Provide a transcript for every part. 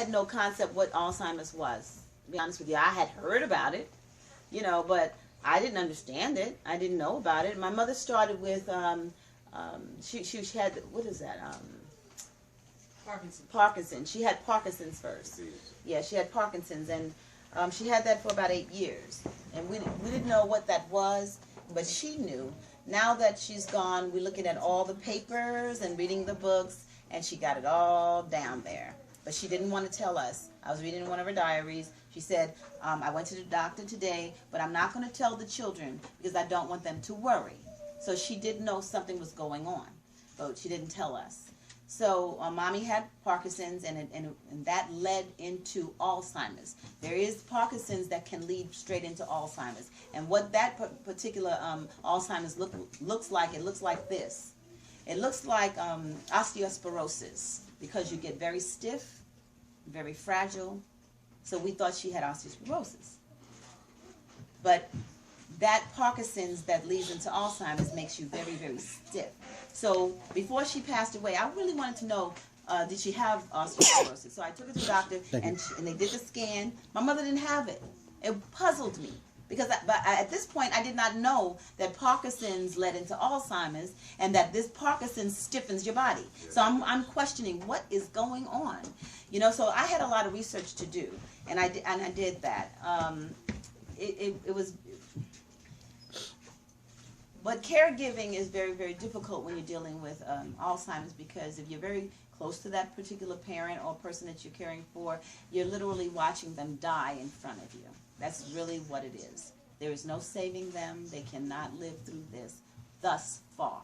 had no concept what Alzheimer's was. To be honest with you, I had heard about it, but I didn't understand it. I didn't know about it. My mother started with she had, what is that? Parkinson's. She had Parkinson's first. Yeah, she had Parkinson's, and she had that for about 8 years, and we didn't know what that was, but she knew. Now that she's gone, we're looking at all the papers and reading the books, and she got it all down there. But she didn't want to tell us. I was reading one of her diaries. She said, I went to the doctor today, but I'm not going to tell the children because I don't want them to worry. So she did know something was going on, but she didn't tell us. So Mommy had Parkinson's, and that led into Alzheimer's. There is Parkinson's that can lead straight into Alzheimer's. And what that particular Alzheimer's looks like, it looks like this. It looks like osteosporosis, because you get very stiff, very fragile. So we thought she had osteoporosis. But that Parkinson's that leads into Alzheimer's makes you very, very stiff. So before she passed away, I really wanted to know, did she have osteoporosis? So I took her to the doctor, and they did the scan. My mother didn't have it. It puzzled me, because at this point, I did not know that Parkinson's led into Alzheimer's, and that this Parkinson's stiffens your body. So I'm questioning what is going on. So I had a lot of research to do, and I did that. It was... But caregiving is very, very difficult when you're dealing with Alzheimer's, because if you're very close to that particular parent or person that you're caring for, you're literally watching them die in front of you. That's really what it is. There is no saving them. They cannot live through this thus far.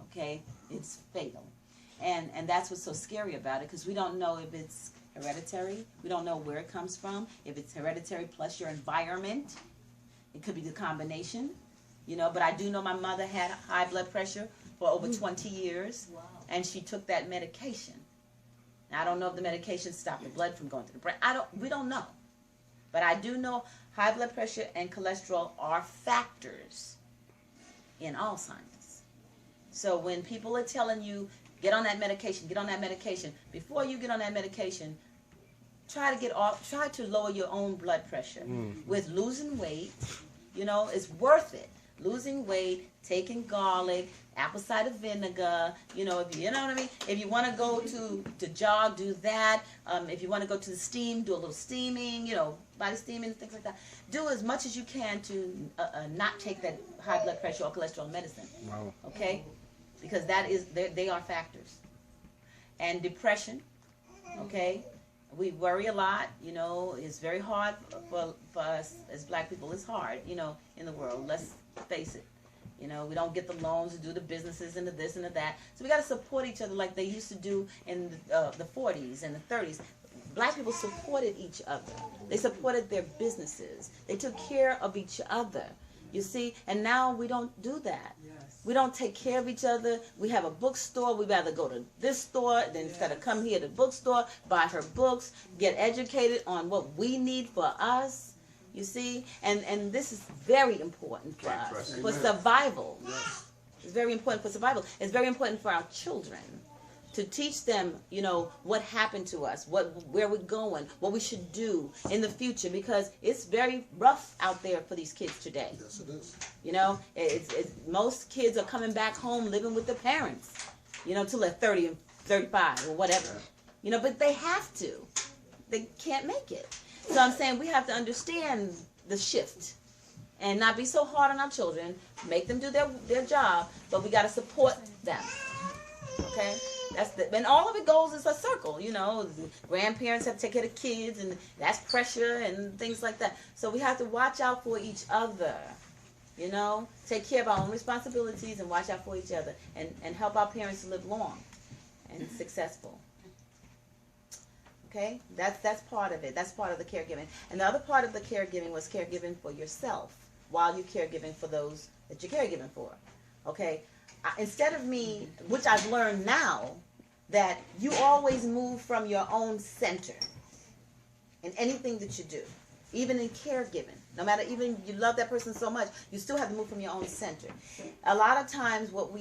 Okay? It's fatal. And that's what's so scary about it, because we don't know if it's hereditary. We don't know where it comes from. If it's hereditary plus your environment, it could be the combination. But I do know my mother had high blood pressure for over 20 years, and she took that medication. Now, I don't know if the medication stopped the blood from going to the brain. We don't know. But I do know high blood pressure and cholesterol are factors in Alzheimer's. So when people are telling you, get on that medication, before you get on that medication, try to lower your own blood pressure. With losing weight, it's worth it. Losing weight, taking garlic, apple cider vinegar, if you know what I mean? If you want to go to jog, do that. If you want to go to the steam, do a little steaming, body steaming, things like that. Do as much as you can to not take that high blood pressure or cholesterol medicine. Wow. Okay? Because they are factors. And depression, okay? We worry a lot, it's very hard for us as black people. It's hard, in the world. Let's face it. We don't get the loans to do the businesses and the this and the that. So we got to support each other like they used to do in the 40s and the 30s. Black people supported each other. They supported their businesses. They took care of each other. You see? And now we don't do that. Yes. We don't take care of each other. We have a bookstore. We'd rather go to this store than instead of come here to the bookstore, buy her books, get educated on what we need for us. You see? And this is very important for us, for survival. Yes. It's very important for survival. It's very important for our children to teach them, what happened to us, where we're going, what we should do in the future, because it's very rough out there for these kids today. Yes, it is. Most kids are coming back home living with their parents, till they're 30 and 35 or whatever. Yeah. But they have to. They can't make it. So I'm saying we have to understand the shift and not be so hard on our children, make them do their job, but we got to support them. Okay? And all of it goes as a circle, Grandparents have to take care of kids, and that's pressure and things like that. So we have to watch out for each other, take care of our own responsibilities and watch out for each other, and help our parents to live long and successful. Okay? That's part of it. That's part of the caregiving. And the other part of the caregiving was caregiving for yourself while you're caregiving for those that you're caregiving for. Okay? Instead of me, which I've learned now, that you always move from your own center in anything that you do, even in caregiving. No matter, even you love that person so much, you still have to move from your own center. A lot of times what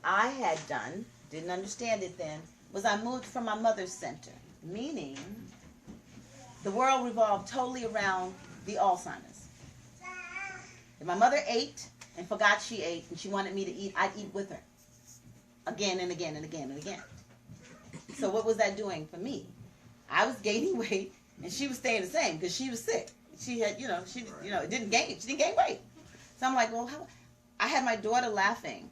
I had done, didn't understand it then, was I moved from my mother's center. meaning the world revolved totally around the Alzheimer's. If my mother ate and forgot she ate and she wanted me to eat, I'd eat with her. Again and again and again and again. So what was that doing for me? I was gaining weight and she was staying the same because she was sick. She had, didn't gain weight. So I'm like, well, I had my daughter laughing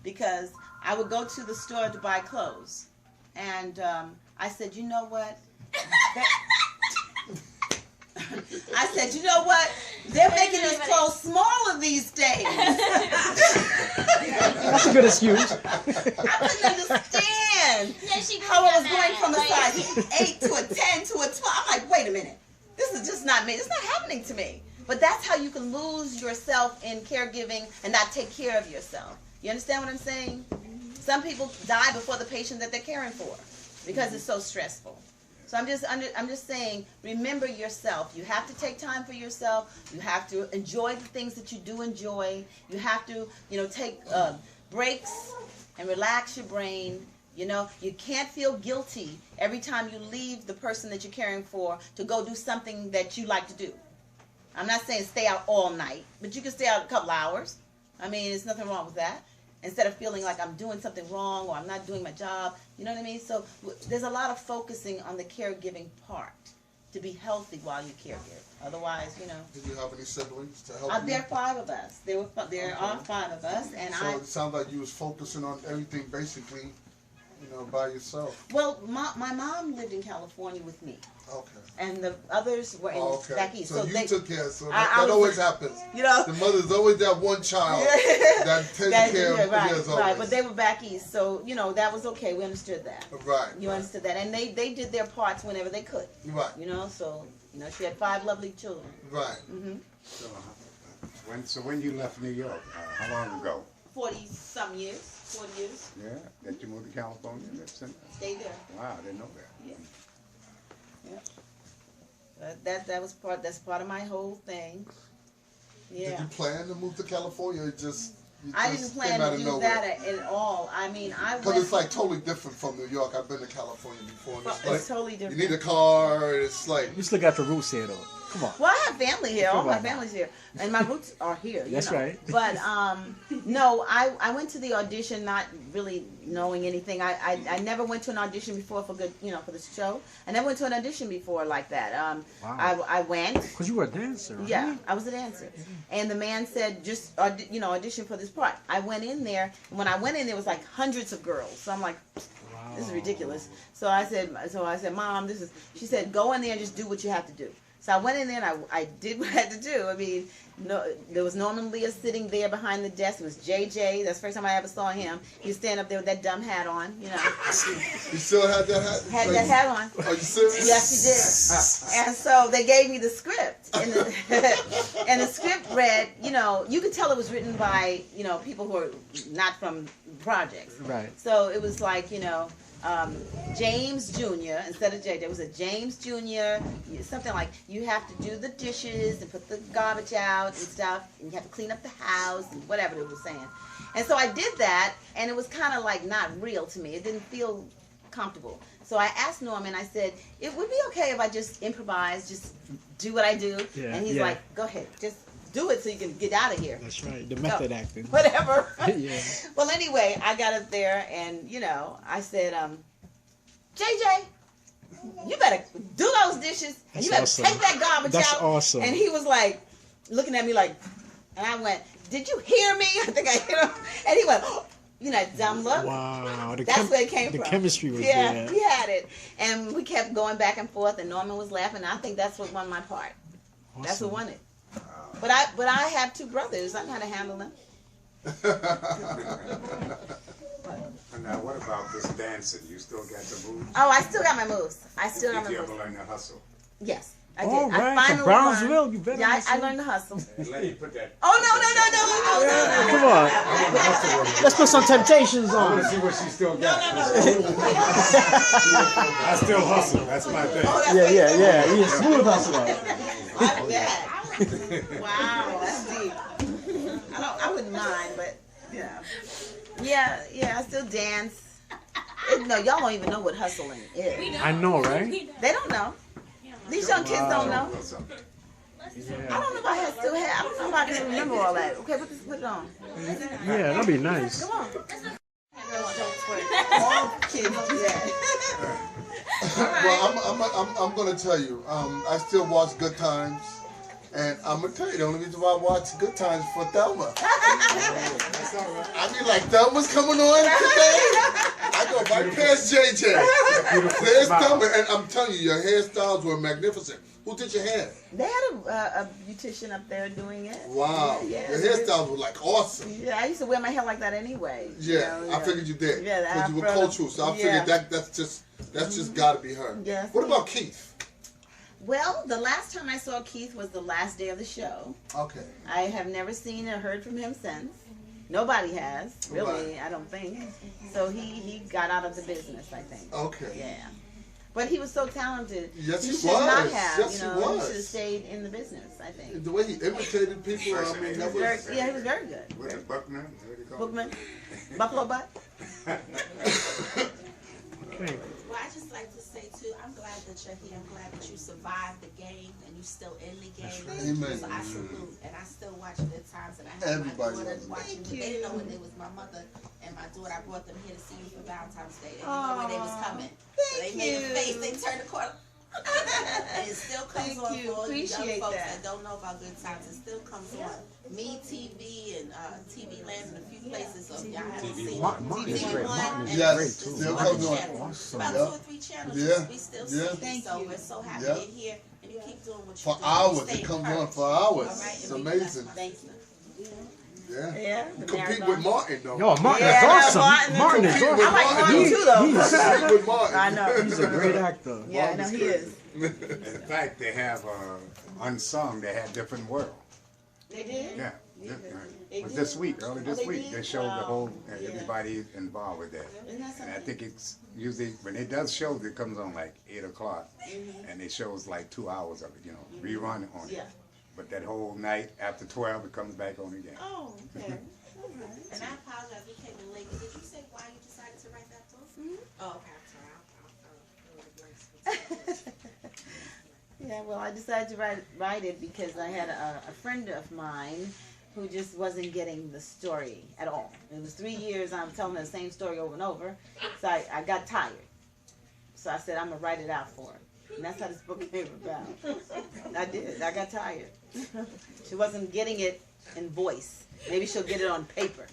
because I would go to the store to buy clothes. And I said, you know what? I said, you know what? They're making these clothes smaller these days. That's a good excuse. I couldn't understand how I was going from a size 8 to a 10 to a 12. I'm like, wait a minute. This is just not me. It's not happening to me. But that's how you can lose yourself in caregiving and not take care of yourself. You understand what I'm saying? Some people die before the patient that they're caring for because it's so stressful. So I'm just saying, remember yourself. You have to take time for yourself. You have to enjoy the things that you do enjoy. You have to, take breaks and relax your brain. You can't feel guilty every time you leave the person that you're caring for to go do something that you like to do. I'm not saying stay out all night, but you can stay out a couple hours. I mean, there's nothing wrong with that. Instead of feeling like I'm doing something wrong or I'm not doing my job, you know what I mean? So there's a lot of focusing on the caregiving part to be healthy while you caregive. Otherwise, Did you have any siblings to help you? There are 5 of us. There are 5 of us, and So it sounds like you was focusing on everything basically, by yourself. Well, my mom lived in California with me. Okay. And the others were back east. So you took care. So that I always happens. The mother's always that one child that takes care of yours always. Right, but they were back east, so that was okay. We understood that. Right. You understood that, and they did their parts whenever they could. Right. So she had 5 lovely children. Right. Mhm. So when you left New York, how long ago? 40-some years. 40 years. Yeah, that you moved to California. Stayed there. Wow, I didn't know that. Yeah. That's part of my whole thing. Yeah. Did you plan to move to California? Or I didn't plan to do that at all. I mean, because it's like totally different from New York. I've been to California before. And it's totally different. You need a car. It's like You still got your roots here, though. Come on. Well, I have family here. All my family's here, and my roots are here. That's right. But no, I went to the audition not really knowing anything. I never went to an audition before for for the show. I never went to an audition before like that. Wow. I went. Because you were a dancer. Right? Yeah, I was a dancer. And the man said, just audition for this part. I went in there, and when I went in, there was like hundreds of girls. So I'm like, this is ridiculous. So I said, Mom, she said, go in there and just do what you have to do. So I went in there and I did what I had to do. I mean, there was Norman Lear sitting there behind the desk. It was JJ. That's the first time I ever saw him. He was standing up there with that dumb hat on, You still had that hat? Had that hat on. Are you serious? Yes, he did. And so they gave me the script. And the script read, you could tell it was written by, people who are not from projects. Right. So it was like, James Jr. instead of J. There was a James Jr. Something like you have to do the dishes and put the garbage out and stuff, and you have to clean up the house and whatever they were saying. And so I did that, and it was kind of like not real to me. It didn't feel comfortable. So I asked Norman. I said, "It would be okay if I just improvise, just do what I do." Yeah, and he's like, "Go ahead, just do it so you can get out of here." That's right. The method acting. Whatever. Yeah. Well, anyway, I got up there and, I said, JJ, you better do those dishes and you better awesome. take that garbage That's out. awesome. And he was like, looking at me like, and I went, did you hear me? I think I hit him. And he went, that dumb look. Wow. That's where it came from. The chemistry was yeah, there. he had it. And we kept going back and forth, and Norman was laughing. I think that's what won my part. Awesome. That's what won it. But I have 2 brothers. I know how to handle them. And now, what about this dancing? You still got the moves? Oh, I still got my moves. Did you ever learn to hustle? Yes, I did. All right, I finally from Brownsville, learned. you better. Yeah, I learned to hustle. Let me put that. Oh, no. Come on. Let's put some Temptations I on. want to see what she still got. I still hustle. That's my thing. Yeah. He's a smooth hustler. I bet. Wow, that's deep. I wouldn't mind, but, Yeah, I still dance. No, y'all don't even know what hustling is. I know, right? They don't know. These young kids don't know. Yeah. I don't know if I still have. I don't know if I can remember all that. Okay, put it on. Yeah, that'd be nice. Come on. All kids do that. Well, I'm gonna tell you. I still watch Good Times, and I'm gonna tell you the only reason why I watch Good Times for Thelma. I mean, like Thelma's coming on today. I go right past JJ. There's Thelma, and I'm telling you, your hairstyles were magnificent. Who did your hair? They had a beautician up there doing it. Wow, Yeah, your hairstyles were like awesome. Yeah, I used to wear my hair like that anyway. Yeah, You know, I figured you did. Yeah, the because you were afro. cultural, so I figured that's just got to be her. Yes. What about Keith? Well, the last time I saw Keith was the last day of the show. Okay. I have never seen or heard from him since. Nobody has, really, Right. I don't think. So he got out of the business, I think. Okay. Yeah. But he was so talented. Yes, he should not was. have. Yes, you he know, was. He should have stayed in the business, I think. The way he imitated people, I mean, that was. Yeah, he was very good. What's it, Buckner? Is that what you call it? Bookman, Buffalo Butt. Okay. Well, I just like to say too, I'm glad that you're here. I'm glad that you survived the game and you're still in the game. Amen. So I salute, and I still watch Good Times, and I have Everybody my daughter loves it. watching. But they didn't know when it was my mother and my daughter. I brought them here to see you for Valentine's Day. They didn't know when they was coming. So they made a face. They turned the corner. And it still comes Thank on you. for all you young Appreciate folks that. that don't know about Good Times. It still comes on Me TV and TV Land and a few places. So if y'all haven't seen Martin is TV great. One Martin is and Yes, great too. still other comes on. channels. Awesome. About Yeah. 2 or 3 channels. Yeah. We still Yeah. see. Thank So you. we're so happy Yeah. you're here and you keep doing what For you're doing. hours. Stay It comes on encouraged. for hours. All right? It's And we bless amazing. my Thank sister. Yeah. Yeah. You the compete marathon. with Martin, though. Yo, Martin Yeah, is awesome. Martin Martin is Compete awesome. with I like Martin He- too, though. Compete with Martin. I know. He's a great actor. Yeah, I know he is. In fact, they have unsung. They had different world. They did? Yeah. They But did? this week, early this they week, did? they showed the Wow. whole Yeah. everybody involved with that. Isn't that And I something? think it's usually when it does shows, it comes on like 8 o'clock, and it shows like 2 hours of it, rerun on it. Yeah. But that whole night after 12, it comes back on again. Oh, okay. All right. And I apologize, we came in late. Did you say why you decided to write that book? Oh, okay. I'm sorry. Yeah, well, I decided to write it because I had a friend of mine who just wasn't getting the story at all. It was 3 years I'm telling the same story over and over, so I got tired. So I said, I'm going to write it out for her. And that's how this book came about. I did. I got tired. She wasn't getting it in voice. Maybe she'll get it on paper.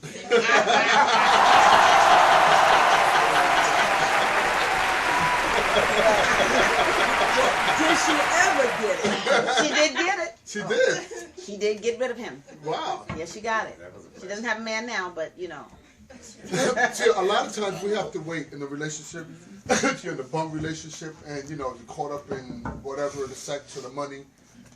Did she ever get it? She did get it. She did. She did get rid of him. Wow. Yes, she got it. She doesn't have a man now, but See, a lot of times we have to wait in a relationship. If you're in a bum relationship and you're caught up in whatever, the sex or the money,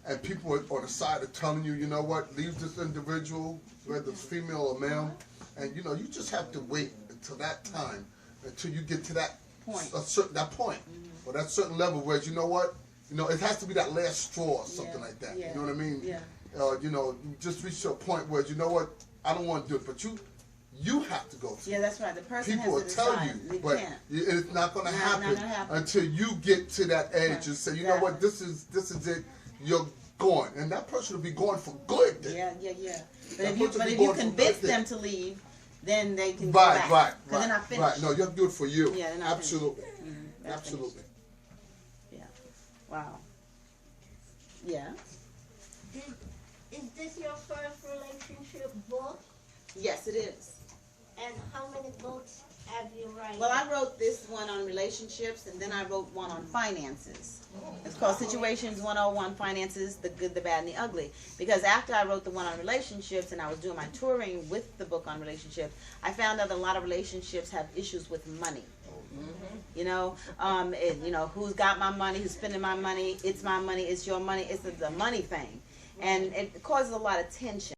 and people are on the side are telling you, you know what, leave this individual, whether it's female or male, and you just have to wait until that time, until you get to that Point. that point, or that certain level where you know what, it has to be that last straw or something like that. yeah, You know what I mean? yeah. You just reach to a point where you know what, I don't want to do it, but you have to go through. yeah, that's right. The person People will has to tell decide. you, They but can't. it's not going to Not happen gonna happen. until you get to that edge and say, you know what, this is it. You're going, and that person will be going for good. Then. Yeah. But That if you person be but if you going for convince good them to leave, then they can go Right, back. right, Because they're not finished. right. No, you have to do it for you. Yeah, they're not absolutely, They're absolutely. Yeah. Wow. Yeah. Is this your first relationship book? Yes, it is. And how many books have you written? Well, I wrote this one on relationships, and then I wrote one on finances. It's called Situations 101, Finances, the Good, the Bad, and the Ugly. Because after I wrote the one on relationships, and I was doing my touring with the book on relationships, I found out that a lot of relationships have issues with money. Who's got my money, who's spending my money, it's my money, it's your money, it's the money thing. And it causes a lot of tension.